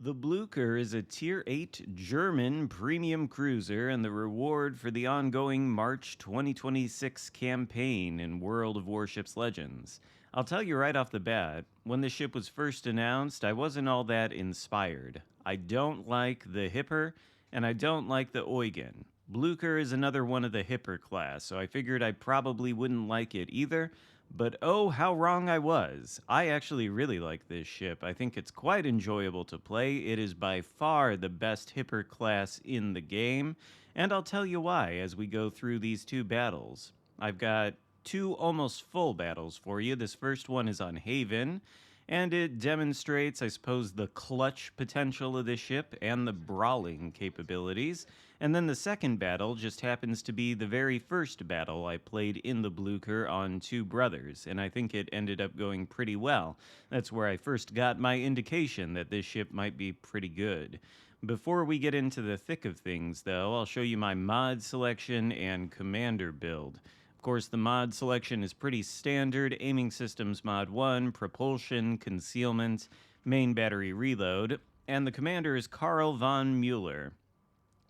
The Blücher is a Tier 8 German premium cruiser and the reward for the ongoing March 2026 campaign in World of Warships Legends. I'll tell you right off the bat, when the ship was first announced, I wasn't all that inspired. I don't like the Hipper, and I don't like the Eugen. Blücher is another one of the Hipper class, so I figured I probably wouldn't like it either. But oh, how wrong I was. I actually really like this ship. I think it's quite enjoyable to play. It is by far the best Hipper class in the game, and I'll tell you why as we go through these two battles. I've got two almost full battles for you. This first one is on Haven, and it demonstrates, I suppose, the clutch potential of this ship and the brawling capabilities. And then the second battle just happens to be the very first battle I played in the Blücher on Two Brothers, and I think it ended up going pretty well. That's where I first got my indication that this ship might be pretty good. Before we get into the thick of things, though, I'll show you my mod selection and commander build. Of course, the mod selection is pretty standard: aiming systems mod 1, propulsion, concealment, main battery reload, and the commander is Karl von Mueller.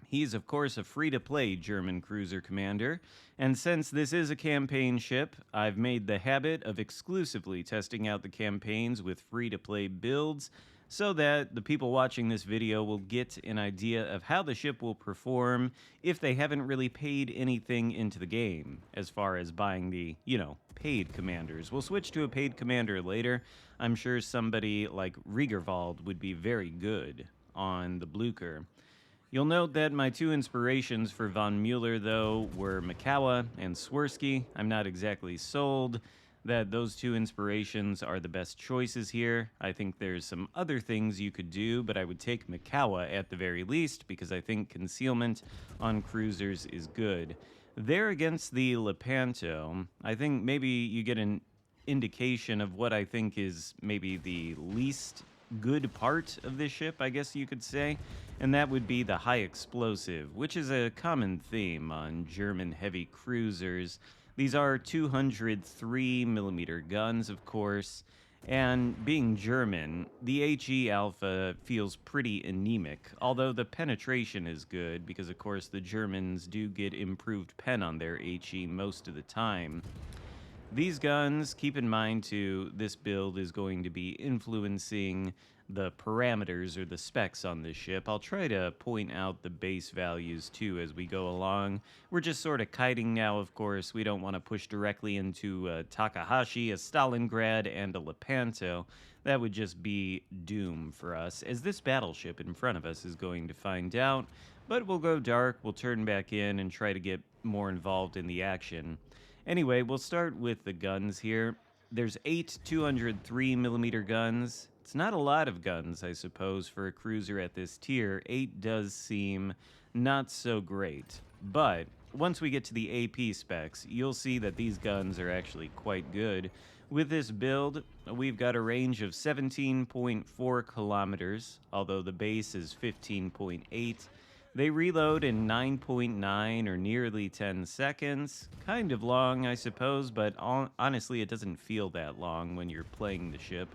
He's, of course, a free-to-play German cruiser commander, and since this is a campaign ship, I've made the habit of exclusively testing out the campaigns with free-to-play builds so that the people watching this video will get an idea of how the ship will perform if they haven't really paid anything into the game, as far as buying the, paid commanders. We'll switch to a paid commander later. I'm sure somebody like Riegerwald would be very good on the Blücher. You'll note that my two inspirations for von Mueller, though, were Makawa and Swirsky. I'm not exactly sold that those two inspirations are the best choices here. I think there's some other things you could do, but I would take Makawa at the very least because I think concealment on cruisers is good. There against the Lepanto, I think maybe you get an indication of what I think is maybe the least good part of this ship, I guess you could say, and that would be the high explosive, which is a common theme on German heavy cruisers. These are 203mm guns, of course, and being German, the HE Alpha feels pretty anemic, although the penetration is good because, of course, the Germans do get improved pen on their HE most of the time. These guns, keep in mind too, this build is going to be influencing the parameters or the specs on this ship. I'll try to point out the base values too as we go along. We're just sort of kiting now, of course. We don't want to push directly into a Takahashi, a Stalingrad, and a Lepanto. That would just be doom for us, as this battleship in front of us is going to find out. But we'll go dark, we'll turn back in and try to get more involved in the action. Anyway, we'll start with the guns here. There's 8 203mm guns. It's not a lot of guns, I suppose, for a cruiser at this tier. 8 does seem not so great. But once we get to the AP specs, you'll see that these guns are actually quite good. With this build, we've got a range of 17.4 kilometers, although the base is 15.8. They reload in 9.9 or nearly 10 seconds. Kind of long, I suppose, but honestly, it doesn't feel that long when you're playing the ship.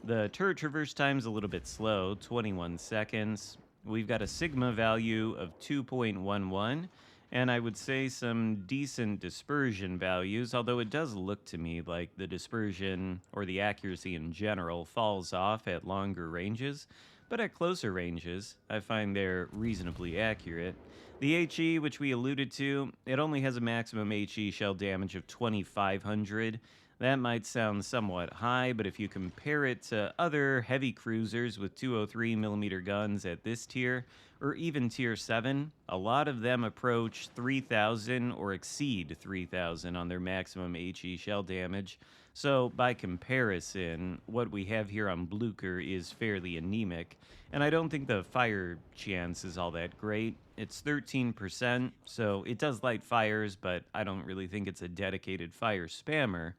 The turret traverse time's a little bit slow, 21 seconds. We've got a sigma value of 2.11, and I would say some decent dispersion values, although it does look to me like the dispersion, or the accuracy in general, falls off at longer ranges. But at closer ranges, I find they're reasonably accurate. The HE, which we alluded to, it only has a maximum HE shell damage of 2,500. That might sound somewhat high, but if you compare it to other heavy cruisers with 203mm guns at this tier, or even tier 7, a lot of them approach 3,000 or exceed 3,000 on their maximum HE shell damage. So by comparison, what we have here on Blücher is fairly anemic, and I don't think the fire chance is all that great. It's 13%, so it does light fires, but I don't really think it's a dedicated fire spammer.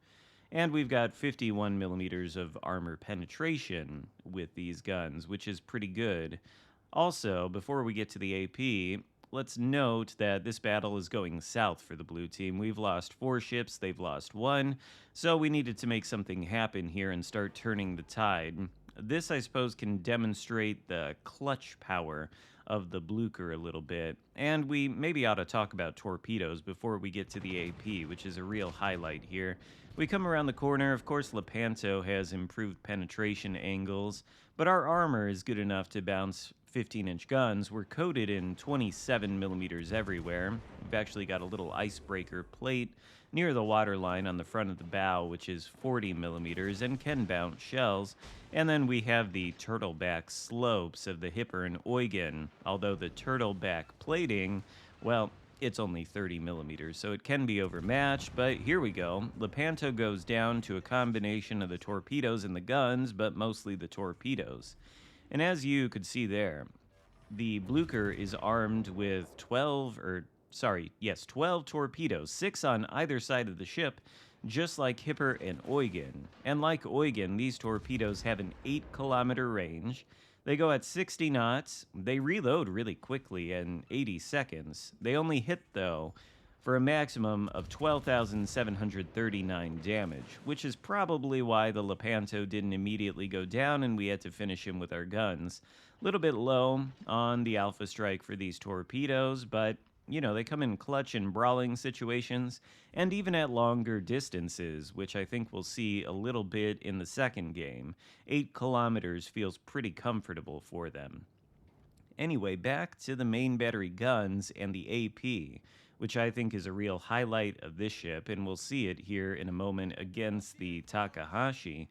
And we've got 51mm of armor penetration with these guns, which is pretty good. Also, before we get to the AP, let's note that this battle is going south for the blue team. We've lost 4 ships, they've lost 1, so we needed to make something happen here and start turning the tide. This, I suppose, can demonstrate the clutch power of the Blücher a little bit. And we maybe ought to talk about torpedoes before we get to the AP, which is a real highlight here. We come around the corner. Of course, Lepanto has improved penetration angles, but our armor is good enough to bounce 15-inch guns. We're coated in 27 millimeters everywhere. We've actually got a little icebreaker plate near the waterline on the front of the bow, which is 40 millimeters and can bounce shells. And then we have the turtleback slopes of the Hipper and Eugen, although the turtleback plating, well, it's only 30 millimeters, so it can be overmatched, but here we go. Lepanto goes down to a combination of the torpedoes and the guns, but mostly the torpedoes. And as you could see there, the Blücher is armed with 12 torpedoes, 6 on either side of the ship, just like Hipper and Eugen. And like Eugen, these torpedoes have an 8-kilometer range. They go at 60 knots. They reload really quickly in 80 seconds. They only hit, though, for a maximum of 12,739 damage, which is probably why the Lepanto didn't immediately go down and we had to finish him with our guns. A little bit low on the Alpha Strike for these torpedoes, but they come in clutch and brawling situations, and even at longer distances, which I think we'll see a little bit in the second game. 8 kilometers feels pretty comfortable for them. Anyway, back to the main battery guns and the AP, which I think is a real highlight of this ship, and we'll see it here in a moment against the Takahashi.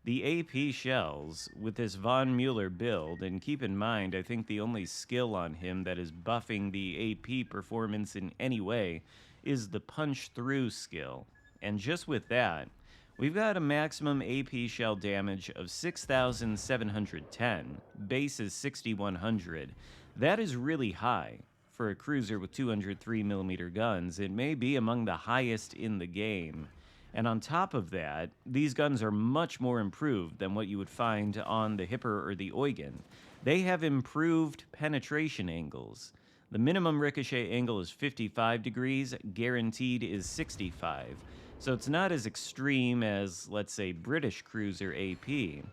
The AP shells with this Von Mueller build, and keep in mind, I think the only skill on him that is buffing the AP performance in any way is the punch through skill. And just with that, we've got a maximum AP shell damage of 6,710, base is 6,100. That is really high for a cruiser with 203 millimeter guns. It may be among the highest in the game. And on top of that, these guns are much more improved than what you would find on the Hipper or the Eugen. They have improved penetration angles. The minimum ricochet angle is 55 degrees, guaranteed is 65. So it's not as extreme as, let's say, British cruiser AP,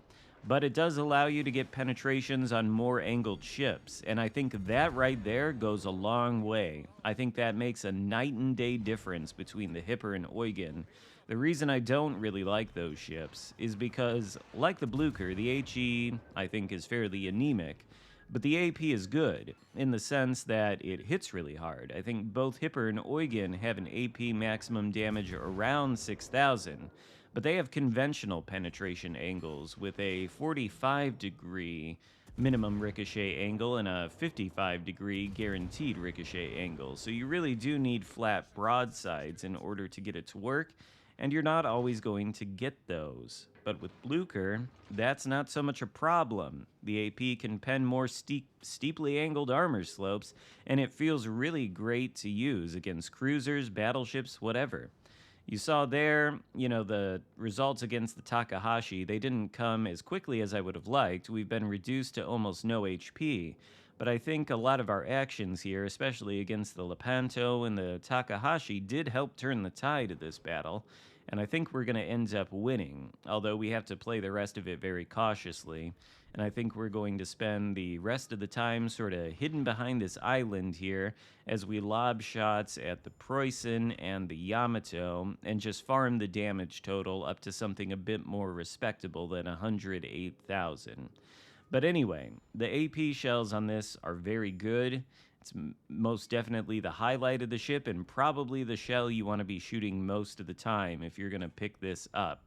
but it does allow you to get penetrations on more angled ships, and I think that right there goes a long way. I think that makes a night and day difference between the Hipper and Eugen. The reason I don't really like those ships is because, like the Blücher, the HE, I think, is fairly anemic, but the AP is good in the sense that it hits really hard. I think both Hipper and Eugen have an AP maximum damage around 6,000, but they have conventional penetration angles with a 45-degree minimum ricochet angle and a 55-degree guaranteed ricochet angle. So you really do need flat broadsides in order to get it to work, and you're not always going to get those. But with Blücher, that's not so much a problem. The AP can pen more steeply angled armor slopes, and it feels really great to use against cruisers, battleships, whatever. You saw there, the results against the Takahashi, they didn't come as quickly as I would have liked. We've been reduced to almost no HP. But I think a lot of our actions here, especially against the Lepanto and the Takahashi, did help turn the tide of this battle. And I think we're going to end up winning, although we have to play the rest of it very cautiously. And I think we're going to spend the rest of the time sort of hidden behind this island here as we lob shots at the Preußen and the Yamato and just farm the damage total up to something a bit more respectable than 108,000. But anyway, the AP shells on this are very good. It's most definitely the highlight of the ship and probably the shell you want to be shooting most of the time if you're going to pick this up.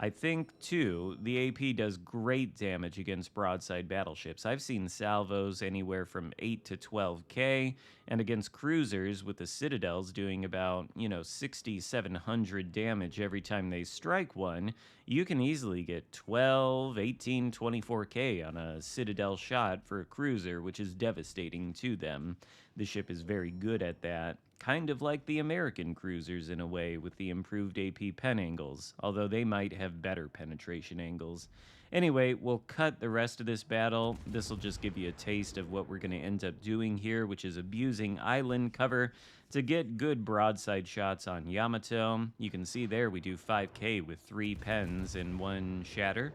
I think, too, the AP does great damage against broadside battleships. I've seen salvos anywhere from 8 to 12K, and against cruisers with the Citadels doing about, 6,700 damage every time they strike one, you can easily get 12, 18, 24K on a Citadel shot for a cruiser, which is devastating to them. The ship is very good at that. Kind of like the American cruisers in a way with the improved AP pen angles, although they might have better penetration angles. Anyway, we'll cut the rest of this battle. This will just give you a taste of what we're going to end up doing here, which is abusing island cover to get good broadside shots on Yamato. You can see there we do 5K with 3 pens and 1 shatter.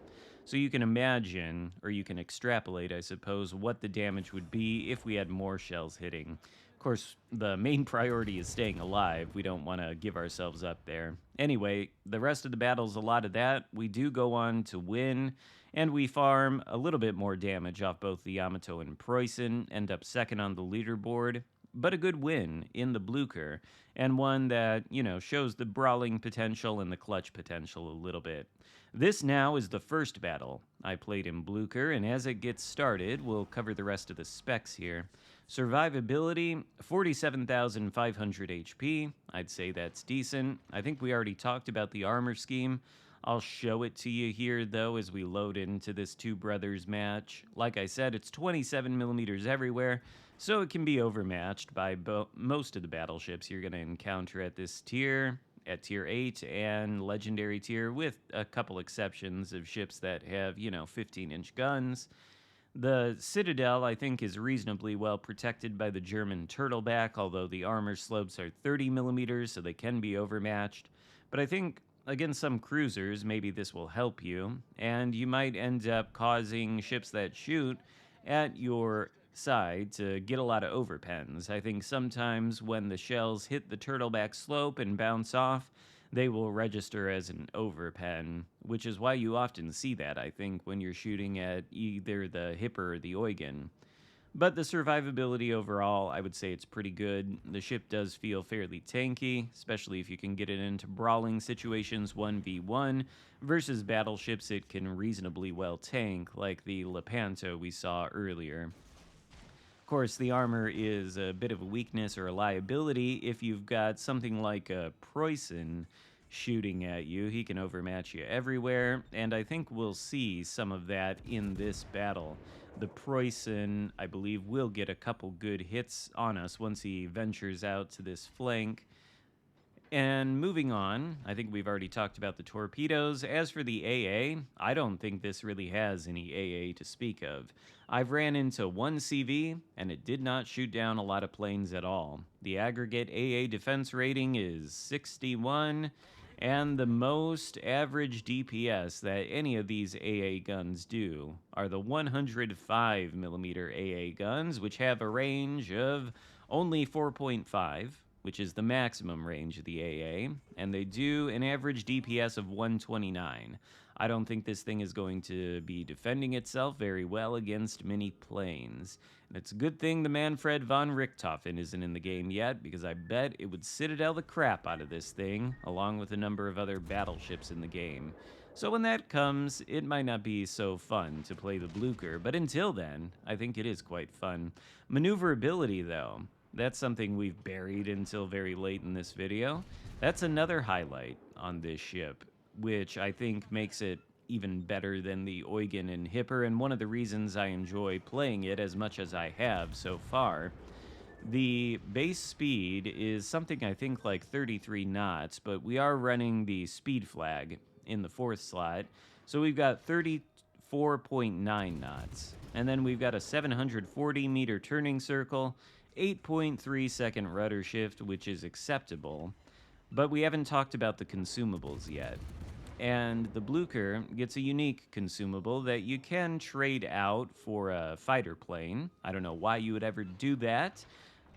So you can imagine, or you can extrapolate, I suppose, what the damage would be if we had more shells hitting. Of course, the main priority is staying alive. We don't want to give ourselves up there. Anyway, the rest of the battle's a lot of that. We do go on to win, and we farm a little bit more damage off both the Yamato and Preußen, end up second on the leaderboard, but a good win in the Blücher, and one that, shows the brawling potential and the clutch potential a little bit. This now is the first battle I played in Blücher, and as it gets started, we'll cover the rest of the specs here. Survivability, 47,500 HP. I'd say that's decent. I think we already talked about the armor scheme. I'll show it to you here, though, as we load into this Two Brothers match. Like I said, it's 27 millimeters everywhere, so it can be overmatched by most of the battleships you're going to encounter at this tier, at tier 8 and legendary tier, with a couple exceptions of ships that have, 15-inch guns. The Citadel, I think, is reasonably well protected by the German Turtleback, although the armor slopes are 30 millimeters, so they can be overmatched. But I think against some cruisers, maybe this will help you, and you might end up causing ships that shoot at your side to get a lot of overpens. I think sometimes when the shells hit the turtleback slope and bounce off, they will register as an overpen, which is why you often see that, I think, when you're shooting at either the Hipper or the Eugen. But the survivability overall, I would say it's pretty good. The ship does feel fairly tanky, especially if you can get it into brawling situations 1v1 versus battleships it can reasonably well tank, like the Lepanto we saw earlier. Of course, the armor is a bit of a weakness or a liability if you've got something like a Preußen shooting at you. He can overmatch you everywhere, and I think we'll see some of that in this battle. The Preußen, I believe, will get a couple good hits on us once he ventures out to this flank. And moving on, I think we've already talked about the torpedoes. As for the AA, I don't think this really has any AA to speak of. I've ran into one CV, and it did not shoot down a lot of planes at all. The aggregate AA defense rating is 61, and the most average DPS that any of these AA guns do are the 105mm AA guns, which have a range of only 4.5, which is the maximum range of the AA, and they do an average DPS of 129. I don't think this thing is going to be defending itself very well against many planes. And it's a good thing the Manfred von Richthofen isn't in the game yet, because I bet it would Citadel the crap out of this thing, along with a number of other battleships in the game. So when that comes, it might not be so fun to play the Blücher, but until then, I think it is quite fun. Maneuverability, though, that's something we've buried until very late in this video. That's another highlight on this ship, which I think makes it even better than the Eugen and Hipper, and one of the reasons I enjoy playing it as much as I have so far. The base speed is something I think like 33 knots, but we are running the speed flag in the fourth slot, so we've got 34.9 knots. And then we've got a 740 meter turning circle, 8.3 second rudder shift, which is acceptable, but we haven't talked about the consumables yet. And the Blücher gets a unique consumable that you can trade out for a fighter plane. I don't know why you would ever do that,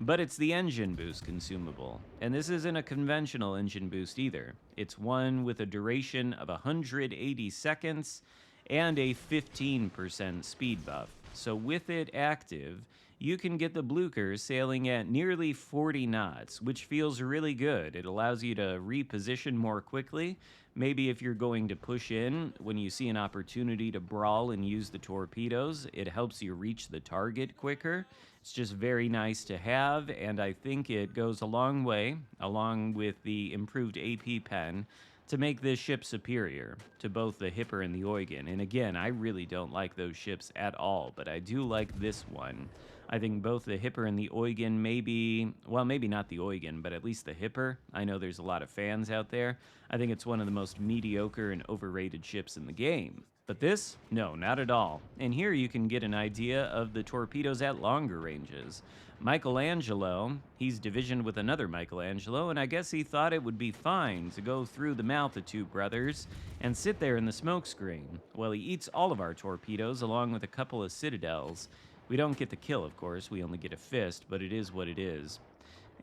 but it's the engine boost consumable. And this isn't a conventional engine boost either. It's one with a duration of 180 seconds and a 15% speed buff. So with it active, you can get the Blücher sailing at nearly 40 knots, which feels really good. It allows you to reposition more quickly. Maybe if you're going to push in, when you see an opportunity to brawl and use the torpedoes, it helps you reach the target quicker. It's just very nice to have, and I think it goes a long way, along with the improved AP pen, to make this ship superior to both the Hipper and the Eugen. And again, I really don't like those ships at all, but I do like this one. I think both the Hipper and the Eugen maybe not the Eugen, but at least the Hipper. I know there's a lot of fans out there. I think it's one of the most mediocre and overrated ships in the game. But this, no, not at all. And here you can get an idea of the torpedoes at longer ranges. Michelangelo, he's divisioned with another Michelangelo, and I guess he thought it would be fine to go through the mouth of two brothers and sit there in the smoke screen. Well, he eats all of our torpedoes along with a couple of citadels. We don't get the kill, of course, we only get a fist, but it is what it is.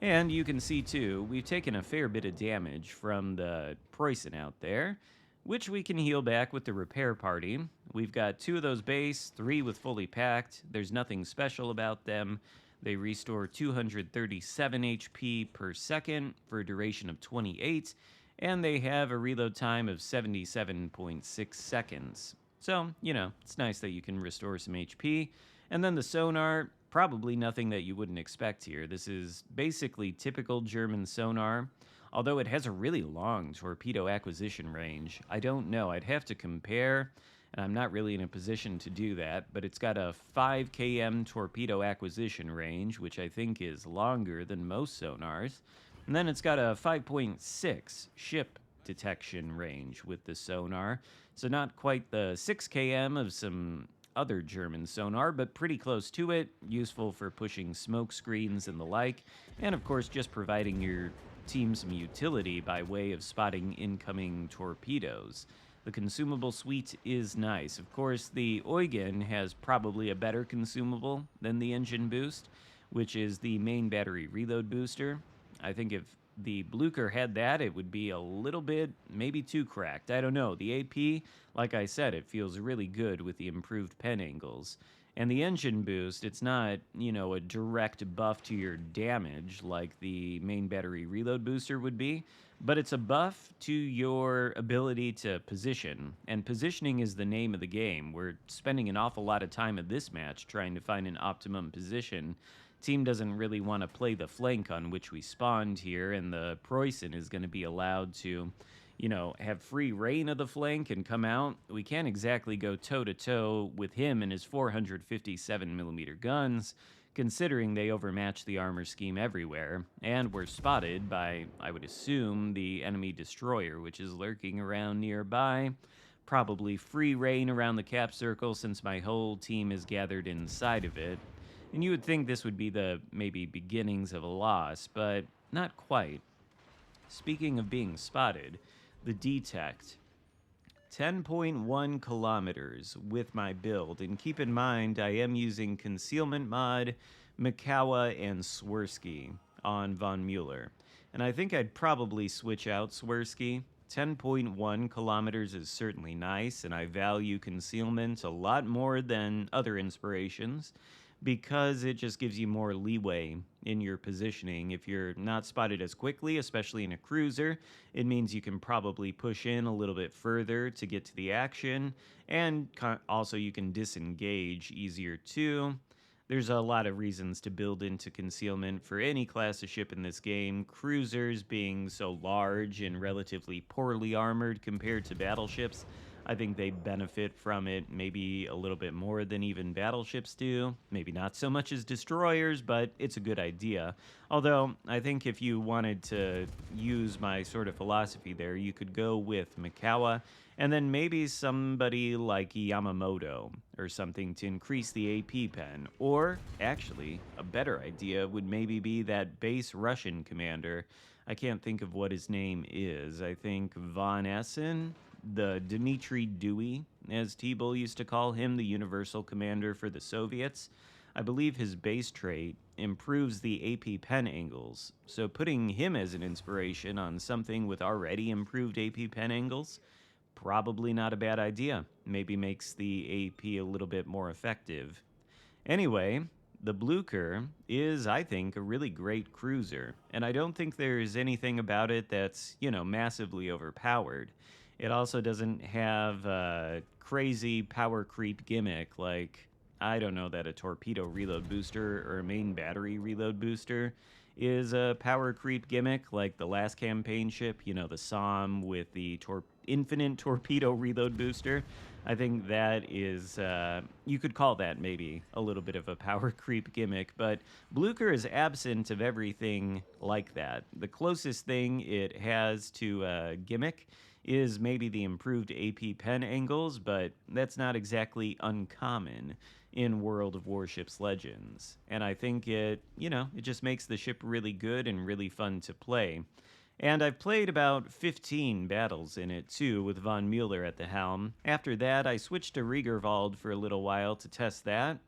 And you can see too, we've taken a fair bit of damage from the Preußen out there, which we can heal back with the repair party. We've got 2 of those base, 3 with fully packed. There's nothing special about them. They restore 237 HP per second for a duration of 28, and they have a reload time of 77.6 seconds. So, it's nice that you can restore some HP. And then the sonar, probably nothing that you wouldn't expect here. This is basically typical German sonar, although it has a really long torpedo acquisition range. I don't know, I'd have to compare, and I'm not really in a position to do that, but it's got a 5 km torpedo acquisition range, which I think is longer than most sonars. And then it's got a 5.6 ship detection range with the sonar, so not quite the 6 km of some other German sonar, but pretty close to it, useful for pushing smoke screens and the like, and of course just providing your team some utility by way of spotting incoming torpedoes. The consumable suite is nice. Of course, the Eugen has probably a better consumable than the engine boost, which is the main battery reload booster. I think if the Blücher had that, it would be a little bit, maybe too cracked. I don't know. The AP, like I said, it feels really good with the improved pen angles. And the engine boost, it's not, a direct buff to your damage like the main battery reload booster would be, but it's a buff to your ability to position. And positioning is the name of the game. We're spending an awful lot of time in this match trying to find an optimum position. Team doesn't really want to play the flank on which we spawned here, and the Preußen is going to be allowed to, have free reign of the flank and come out. We can't exactly go toe-to-toe with him and his 457mm guns, considering they overmatch the armor scheme everywhere, and we're spotted by, I would assume, the enemy destroyer, which is lurking around nearby. Probably free reign around the cap circle since my whole team is gathered inside of it. And you would think this would be the maybe beginnings of a loss, but not quite. Speaking of being spotted, the detect. 10.1 kilometers with my build, and keep in mind I am using Concealment mod, Mikawa, and Swirsky on Von Mueller. And I think I'd probably switch out Swirsky. 10.1 kilometers is certainly nice, and I value Concealment a lot more than other inspirations, because it just gives you more leeway in your positioning. If you're not spotted as quickly, especially in a cruiser, it means you can probably push in a little bit further to get to the action, and also you can disengage easier too. There's a lot of reasons to build into Concealment for any class of ship in this game, cruisers being so large and relatively poorly armored compared to battleships. I think they benefit from it maybe a little bit more than even battleships do. Maybe not so much as destroyers, but it's a good idea. Although, I think if you wanted to use my sort of philosophy there, you could go with Mikawa, and then maybe somebody like Yamamoto or something to increase the AP pen. Or, actually, a better idea would maybe be that base Russian commander. I can't think of what his name is. I think Von Essen? The Dmitry Dewey, as T-Bull used to call him, the universal commander for the Soviets. I believe his base trait improves the AP pen angles, so putting him as an inspiration on something with already improved AP pen angles, probably not a bad idea. Maybe makes the AP a little bit more effective. Anyway, the Blücher is, I think, a really great cruiser, and I don't think there's anything about it that's, massively overpowered. It also doesn't have a crazy power creep gimmick like, I don't know, that a torpedo reload booster or a main battery reload booster is a power creep gimmick like the last campaign ship, the SOM with the infinite torpedo reload booster. I think that is, you could call that maybe a little bit of a power creep gimmick, but Blücher is absent of everything like that. The closest thing it has to a gimmick is maybe the improved AP pen angles, but that's not exactly uncommon in World of Warships Legends. And I think it just makes the ship really good and really fun to play. And I've played about 15 battles in it too, with von Mueller at the helm. After that, I switched to Riegerwald for a little while to test that.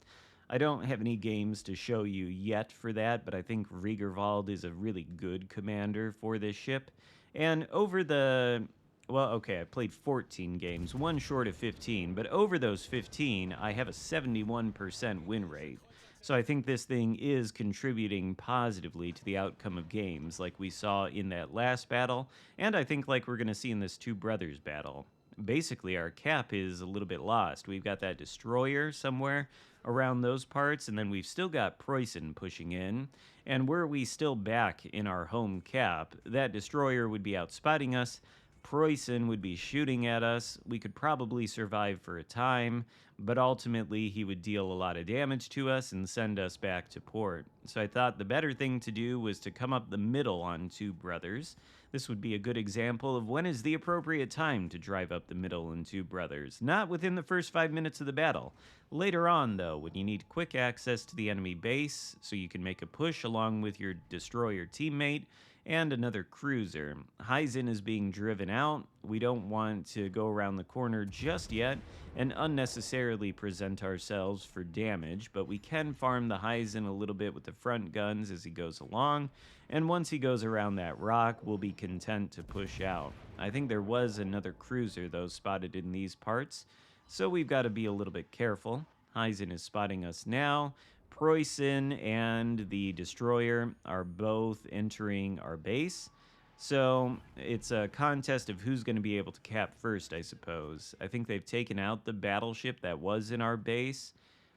I don't have any games to show you yet for that, but I think Riegerwald is a really good commander for this ship. And I played 14 games, one short of 15, but over those 15, I have a 71% win rate. So I think this thing is contributing positively to the outcome of games, like we saw in that last battle, and I think like we're going to see in this Two Brothers battle. Basically, our cap is a little bit lost. We've got that destroyer somewhere around those parts, and then we've still got Preußen pushing in. And were we still back in our home cap, that destroyer would be outspotting us. Preußen would be shooting at us. We could probably survive for a time, but ultimately he would deal a lot of damage to us and send us back to port. So I thought the better thing to do was to come up the middle on Two Brothers. This would be a good example of when is the appropriate time to drive up the middle in Two Brothers. Not within the first 5 minutes of the battle. Later on, though, when you need quick access to the enemy base so you can make a push along with your destroyer teammate, and another cruiser. VIII is being driven out. We don't want to go around the corner just yet and unnecessarily present ourselves for damage, but we can farm the VIII a little bit with the front guns as he goes along, and once he goes around that rock, we'll be content to push out. I think there was another cruiser, though, spotted in these parts, so we've got to be a little bit careful. VIII is spotting us now. Preußen and the destroyer are both entering our base. So it's a contest of who's going to be able to cap first, I suppose. I think they've taken out the battleship that was in our base,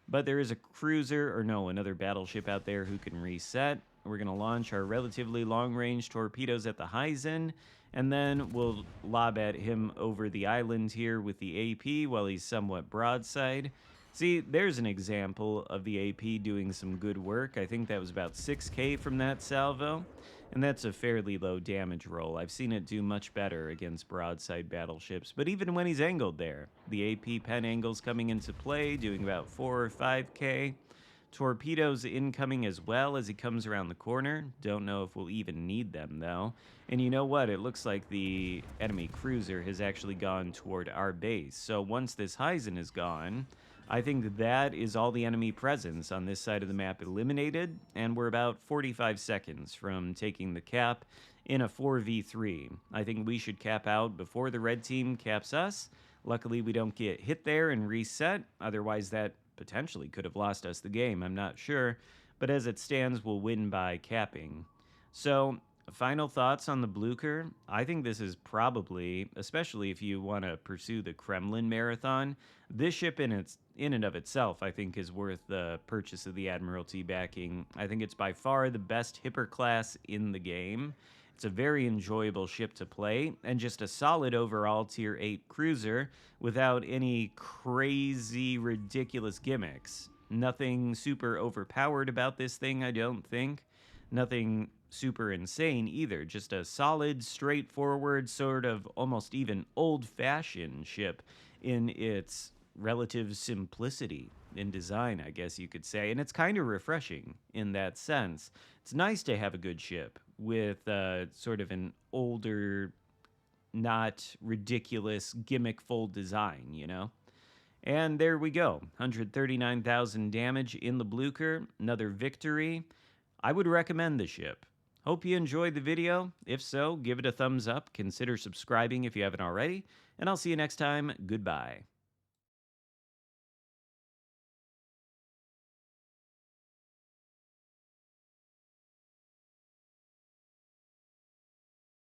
but there is another battleship out there who can reset. We're going to launch our relatively long-range torpedoes at the VIII, and then we'll lob at him over the island here with the AP while he's somewhat broadside. See, there's an example of the AP doing some good work. I think that was about 6k from that salvo, and that's a fairly low damage roll. I've seen it do much better against broadside battleships, but even when he's angled there, the AP pen angle's coming into play, doing about 4 or 5k. Torpedoes incoming as well as he comes around the corner. Don't know if we'll even need them, though. And you know what? It looks like the enemy cruiser has actually gone toward our base. So once this VIII is gone, I think that is all the enemy presence on this side of the map eliminated, and we're about 45 seconds from taking the cap in a 4v3. I think we should cap out before the red team caps us. Luckily, we don't get hit there and reset. Otherwise, that potentially could have lost us the game. I'm not sure. But as it stands, we'll win by capping. So, final thoughts on the Blücher. I think this is probably, especially if you want to pursue the Kremlin marathon, this ship in and of itself, I think, is worth the purchase of the Admiralty backing. I think it's by far the best Hipper class in the game. It's a very enjoyable ship to play, and just a solid overall Tier 8 cruiser without any crazy, ridiculous gimmicks. Nothing super overpowered about this thing, I don't think. Nothing super insane either. Just a solid, straightforward, sort of almost even old-fashioned ship in its relative simplicity in design, I guess you could say. And it's kind of refreshing in that sense. It's nice to have a good ship with sort of an older, not ridiculous, gimmickful design, you know? And there we go. 139,000 damage in the Blücher. Another victory. I would recommend the ship. Hope you enjoyed the video. If so, give it a thumbs up. Consider subscribing if you haven't already. And I'll see you next time. Goodbye.